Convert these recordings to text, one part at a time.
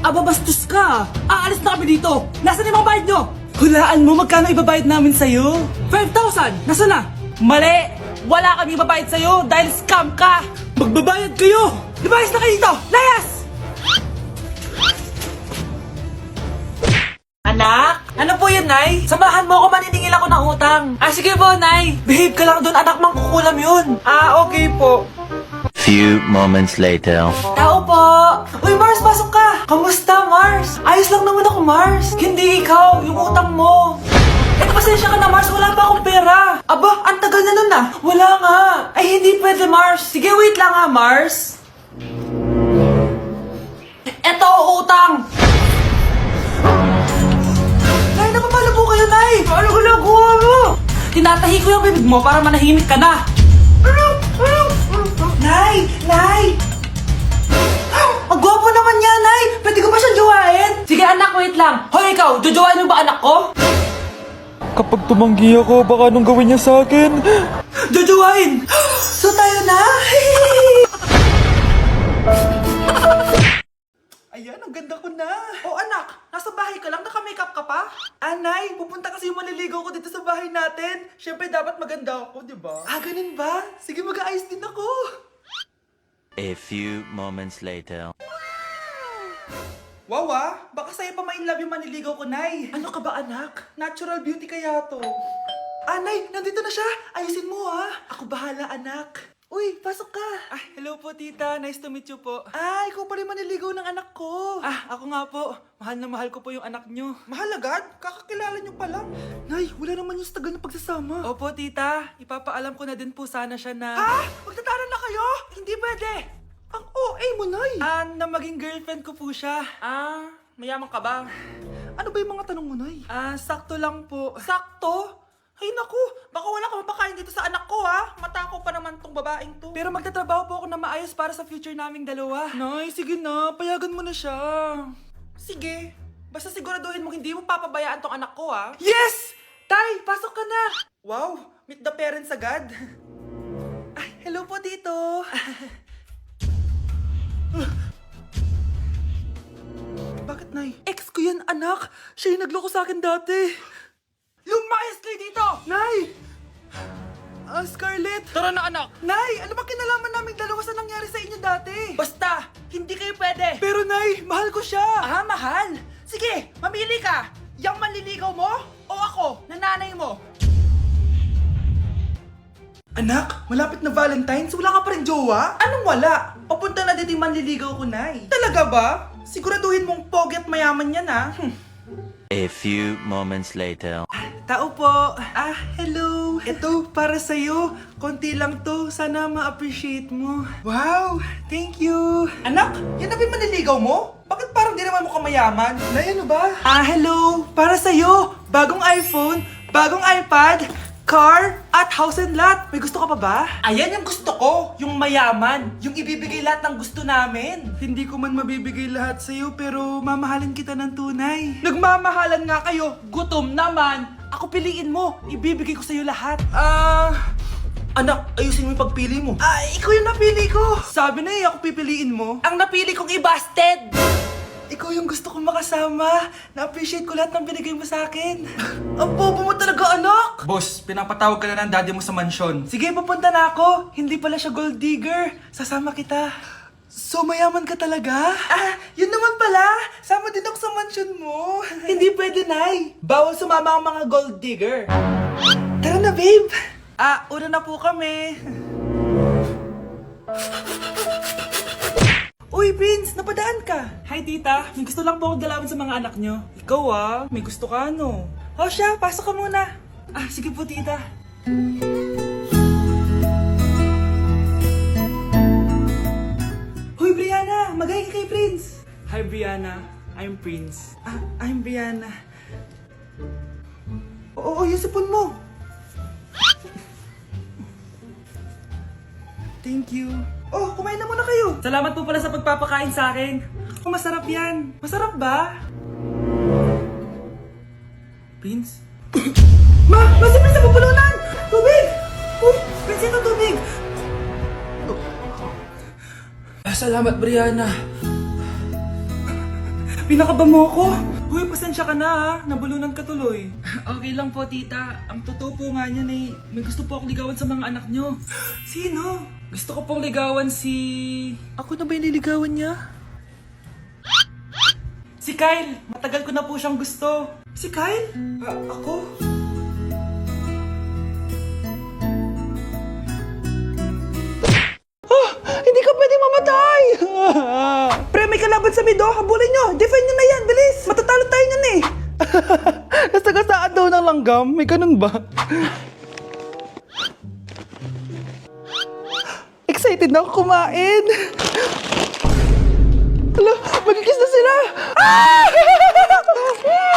Aba, bastos ka! Aalis na kami dito! Nasaan yung mga bayad nyo? Hulaan mo, magkano ibabayad namin sa'yo? 5,000! Nasaan na? Mali! Wala kami ibabayad sa'yo dahil scam ka! Magbabayad kayo! Lumayas na kayo dito! Layas! Anak? Ano po yun, Nay? Samahan mo ako, maniningil ako ng utang. Ah, sige po, Nay. Behave ka lang doon, anak, mangkukulam yun. Ah, okay po. Few moments later. Tao po! Uy, Mars, pasok ka! Kamusta, Mars? Ayos lang naman ako, Mars. Hindi ikaw, yung utang mo. Eh, pasensya ka na, Mars. Wala pa akong pera. Aba, ang tagal na nun ah. Wala nga. Ay, hindi pwede, Mars. Sige, wait lang ha, Mars. Eto, utang. Nay, napapalo po kayo, Nay. Ano ginagawa mo? Tinatahi ko yung bibig mo para manahimik ka na. Nay! Nay! Ang gwapo naman niya, Nay! Pwede ko ba siyang jowain? Sige anak, wait lang. Hoy ikaw, jojowain mo ba anak ko? Kapag tumanggi ako, baka anong gawin niya sa akin? Jojowain! So tayo na? Ayan, ang ganda ko na. Oh anak, nasa bahay ka lang, naka-makeup ka pa? Anay, pupunta kasi yung maliligaw ko dito sa bahay natin. Siyempre dapat maganda ako, di ba? Ah, ganun ba? Sige, mag-aayos din ako. A few moments later. Wow baka sa'yo pa ma-inlove yung maniligaw ko, Nay. Ano ka ba, anak? Natural beauty kaya to. Ah, Nay, nandito na siya. Ayusin mo, ha. Ako bahala, anak. Uy, pasok ka. Ah, hello po, tita. Nice to meet you po. Ah, ikaw pa rin maniligaw ng anak ko. Ah, ako nga po. Mahal na mahal ko po yung anak nyo. Mahal agad? Kakakilala nyo pa lang. Nay, wala naman yung tagal na pagsasama. Opo, tita. Ipapaalam ko na din po sana siya na... Ha? Magtataran na kayo? Hindi pwede. Ang OA mo, Nay. Ah, na maging girlfriend ko po siya. Ah, mayaman ka ba? Ano ba yung mga tanong mo, Nay? Ah, sakto lang po. Sakto? Ay naku, baka wala ka mapakain dito sa anak ko ha. Matakaw pa naman tong babaeng to. Pero magtatrabaho po ako na maayos para sa future naming dalawa. Nay, sige na, payagan mo na siya. Sige, basta siguraduhin mo hindi mo papabayaan tong anak ko ha. Yes! Tay, pasok ka na. Wow, meet the parents agad. Ay, hello po dito. Bakit, Nay? Ex ko yan, anak. Siya yung nagloko sa akin dati. Lumayas kayo dito! Nay! Scarlett! Tara na anak! Nay! Ano ba kinalaman namin dalawa sa nangyari sa inyo dati? Basta! Hindi kayo pwede! Pero Nay, mahal ko siya! Ah, mahal? Sige, mamili ka! Yang manliligaw mo o ako, nanay mo? Anak, malapit na Valentine's, wala ka pa rin jowa? Anong wala? Papunta na dito yung manliligaw ko, Nay. Talaga ba? Siguraduhin mong pogi at mayaman yan, ha? A few moments later. Tao po. Ah, hello. Ito, para sa'yo. Konti lang to. Sana ma-appreciate mo. Wow, thank you. Anak, yan na ba yung maniligaw mo? Bakit parang di naman mukhang mayaman? Nay, ano ba? Ah, hello. Para sa'yo. Bagong iPhone, bagong iPad, car, at house and lot. May gusto ka pa ba? Ayan yung gusto ko. Yung mayaman. Yung ibibigay lahat ng gusto namin. Hindi ko man mabibigay lahat sa'yo, pero mamahalin kita ng tunay. Nagmamahalan nga kayo. Gutom naman. Ako piliin mo. Ibibigay ko sa'yo lahat. Anak, ayusin mo yung pagpili mo. Ah, ikaw yung napili ko. Sabi na ako pipiliin mo. Ang napili kong i-busted. Ikaw yung gusto kong makasama. Na-appreciate ko lahat ng binigay mo sa akin. Ang bobo mo talaga, anak! Boss, pinapatawag ka na ng daddy mo sa mansyon. Sige, papunta na ako. Hindi pala siya gold digger. Sasama kita. So, mayaman ka talaga? Ah, yun naman pala. Sama din ako sa mansyon mo. Hindi pwede, Nay. Bawal sumama ang mga gold digger. Tara na, babe. Ah, una na po kami. Uy, Prince! Napadaan ka! Hi, tita! May gusto lang po akong dalawin sa mga anak nyo. Ikaw may gusto ka no? O siya, pasok ka muna! Ah, sige po, tita. Hoy, Brianna! Magay ka kay Prince! Hi, Brianna. I'm Prince. Ah, I'm Brianna. Oo, yung sipon mo! Thank you. Oh, kumain na muna kayo. Salamat po pala sa pagpapakain sa akin. Oh, masarap yan. Masarap ba? Prince? Si Prince na pupulunan! Tubig! Prince, ito tubig! Salamat, Brianna. Pinakaba mo ako. Uy, pasensya ka na ha. Nabulunan ka tuloy. Okay lang po, tita. Ang totoo po nga niyan eh, may gusto po akong ligawan sa mga anak nyo. Sino? Gusto ko pong ligawan si... Ako na ba yung niligawan niya? Si Kyle. Matagal ko na po siyang gusto. Si Kyle? Ako? Hindi ka pwedeng mamatay! Pre, may kalaban sa mid, oh. Habulin nyo! Defend nyo na yan! Bilis! Matatalo tayo nyan eh! Nasagasaan daw ng langgam? May ganun ba? Excited na ako kumain! Hala, magkikiss na sila! Ah!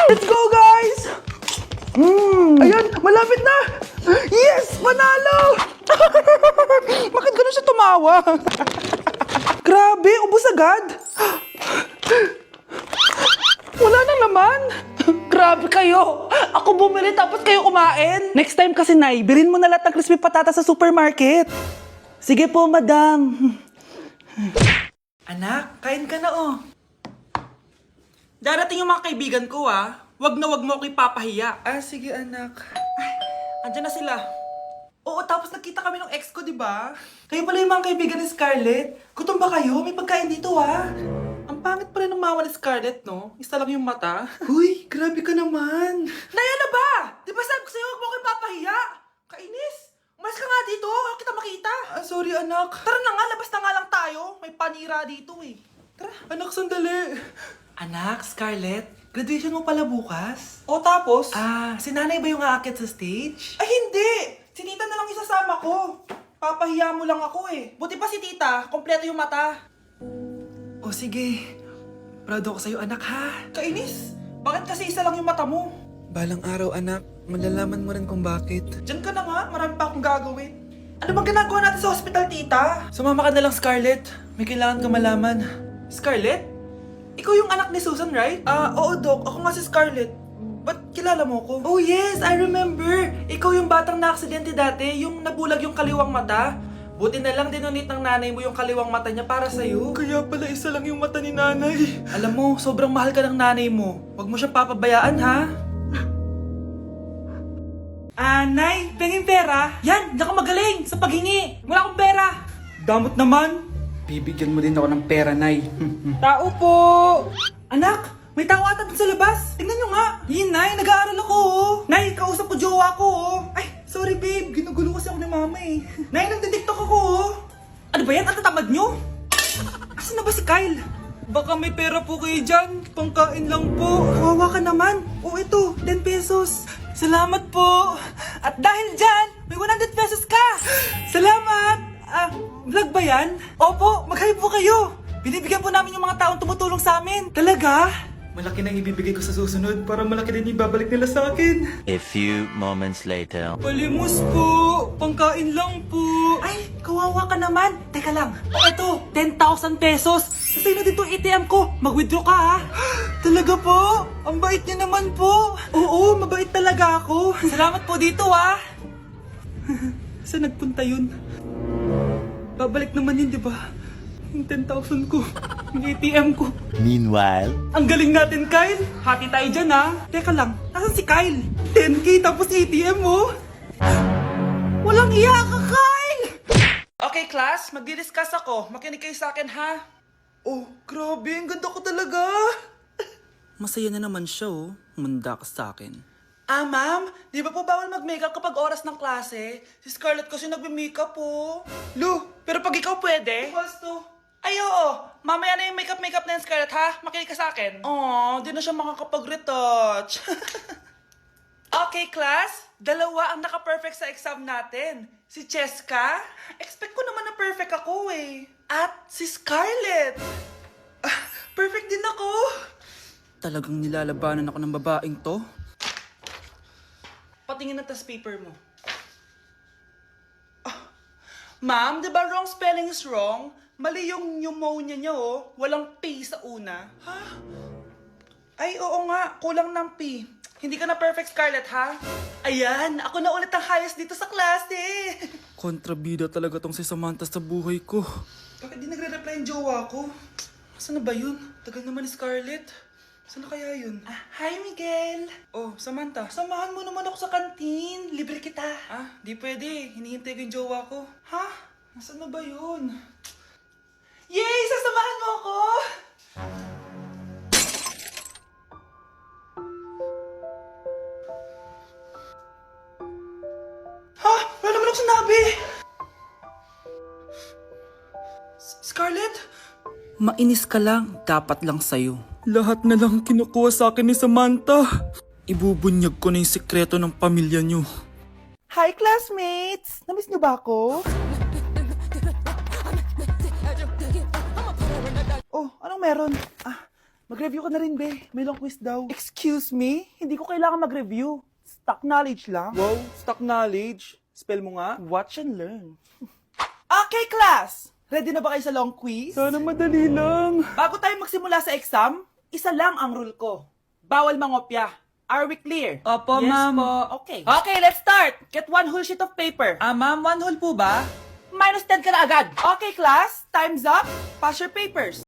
Let's go, guys! Ayan, malapit na! Yes! Manalo! Bakit gano'n siya tumawa? Grabe, ubos agad. Wala na naman. Grabe kayo. Ako bumili tapos kayo kumain. Next time kasi, Nay, bilhin mo na lahat ng crispy patata sa supermarket. Sige po, madam. Anak, kain ka na oh. Darating yung mga kaibigan ko ah. Wag na wag mo ako ipapahiya. Sige anak. Ay, andyan na sila. Oo, tapos nakita kami ng ex ko, di ba? Kayo pala yung mga kaibigan ni Scarlett. Gutom ba kayo? May pagkain dito, ha? Ang pangit pala ng mama ni Scarlett, no? Isa lang yung mata. Uy, grabe ka naman. Naya na ba? Di ba sabi ko sa'yo, huwag mo ko ipapahiya? Kainis. Umalis ka nga dito. Huwag kita makita. Sorry, anak. Tara na nga, labas na nga lang tayo. May panira dito, eh. Tara. Anak, sandali. Anak, Scarlett, graduation mo pala bukas? O tapos? Si nanay ba yung aakit sa stage? Ay, hindi! Si tita na lang isasama ko. Papahiya mo lang ako eh. Buti pa si tita, kompleto yung mata. O sige, proud ako sa'yo anak ha. Kainis, bakit kasi isa lang yung mata mo? Balang araw anak, malalaman mo rin kung bakit. Diyan ka na nga, marami pa akong gagawin. Ano bang ginagawa natin sa hospital tita? Sumama ka na lang Scarlett, may kailangan ka malaman. Scarlett? Ikaw yung anak ni Susan, right? Oo, Doc. Ako nga si Scarlett. Ba't kilala mo ko? Oh, yes! I remember! Ikaw yung batang na-aksidente dati, yung nabulag yung kaliwang mata. Buti na lang dinonate ng nanay mo yung kaliwang mata niya para sa'yo. Kaya pala isa lang yung mata ni nanay. Alam mo, sobrang mahal ka ng nanay mo. Huwag mo siyang papabayaan, ha? Nay, penging pera? Yan, di ako magaling sa paghingi. Wala akong pera. Damot naman. Bibigyan mo din ako ng pera, Nay. Tao po! Anak, may tao ata dun sa labas. Tingnan nyo nga. Yun, Nay, nag-aaral ako, oh. Nay, kausap ko jowa ko, oh. Ay, sorry, babe. Ginugulo kasi ako ni mama, eh. Nay, nagtitiktok ako, oh. Ano ba yan? Ang tatamad nyo? Asan na ba si Kyle? Baka may pera po kayo dyan. Pangkain lang po. Kawawa ka naman. Oh, ito, 10 pesos. Salamat po. At dahil dyan, may 100 pesos ka. Salamat. Vlog ba yan? Opo, mag-hi po kayo. Binibigyan po namin yung mga taong tumutulong sa amin. Talaga? Malaki nang ibibigay ko sa susunod para malaki din ibabalik nila sa akin. A few moments later. Palimos po. Pangkain lang po. Ay, kawawa ka naman. Teka lang. O eto, 10,000 pesos. Sasay na dito ATM ko. Mag-withdraw ka ha. Talaga po? Ang bait niya naman po. Oo, mabait talaga ako. Salamat po dito ha. Saan nagpunta yun? Babalik naman yun, di ba? Yung 10,000 ko. Yung ATM ko. Meanwhile, Ang galing natin, Kyle. Hati tayo dyan, ha? Teka lang, nasan si Kyle? 10K tapos ATM mo? Walang iya ka, Kyle! Okay, class. Magdi-discuss ako. Makinig kayo sa akin, ha? Oh, grabe. Ang ganda ko talaga. Masaya na naman siya, oh. Manda ka sa akin. Ma'am, di ba po bawal mag-makeup kapag oras ng klase? Si Scarlett kasi nagbe-makeup po. Lu, pero pag ikaw pwede? Gusto. Ay, oo. Mamaya na yung makeup na yung Scarlett, ha? Makinig ka sa akin. Di na siya makakapag-retouch. Okay, class. Dalawa ang naka-perfect sa exam natin. Si Cheska. Expect ko naman na perfect ako, eh. At si Scarlett. Perfect din ako. Talagang nilalabanan ako ng babaeng to. Patingin na tas paper mo. Ma'am, di ba wrong spelling is wrong? Mali yung pneumonia niya, oh. Walang P sa una. Ha? Ay, oo nga. Kulang ng P. Hindi ka na perfect, Scarlett, ha? Ayan, ako na ulit ang highest dito sa klase. Kontrabida talaga tong si Samantha sa buhay ko. Bakit di nagre-reply yung jowa ko? Saan na ba yun? Tagal naman ni Scarlett. Saan na kaya yun? Hi, Miguel! Oh, Samantha, samahan mo naman ako sa kantin. Libre kita. Di pwede. Hinihintay ko yung jowa ko. Ha? Nasaan na ba yun? Yay! Sasamahan mo ako! Ha? Wala naman ako sinabi! Scarlett? Mainis ka lang, dapat lang sa'yo. Lahat na lang kinukuha sa akin ni Samantha. Ibubunyag ko na yung sekreto ng pamilya niyo. Hi, classmates! Namiss niyo ba ako? Oh, anong meron? Mag-review ka na rin, be. May long quiz daw. Excuse me? Hindi ko kailangan mag-review. Stock knowledge lang. Wow, stock knowledge. Spell mo nga. Watch and learn. Okay, class! Ready na ba kayo sa long quiz? Sana madali lang. Bago tayo magsimula sa exam, isa lang ang rule ko. Bawal mangopya. Are we clear? Opo, Yes ma'am. po. Okay. Okay, let's start. Get one whole sheet of paper. Ma'am, 1 whole po ba? Minus 10 ka na agad. Okay, class. Time's up. Pass your papers.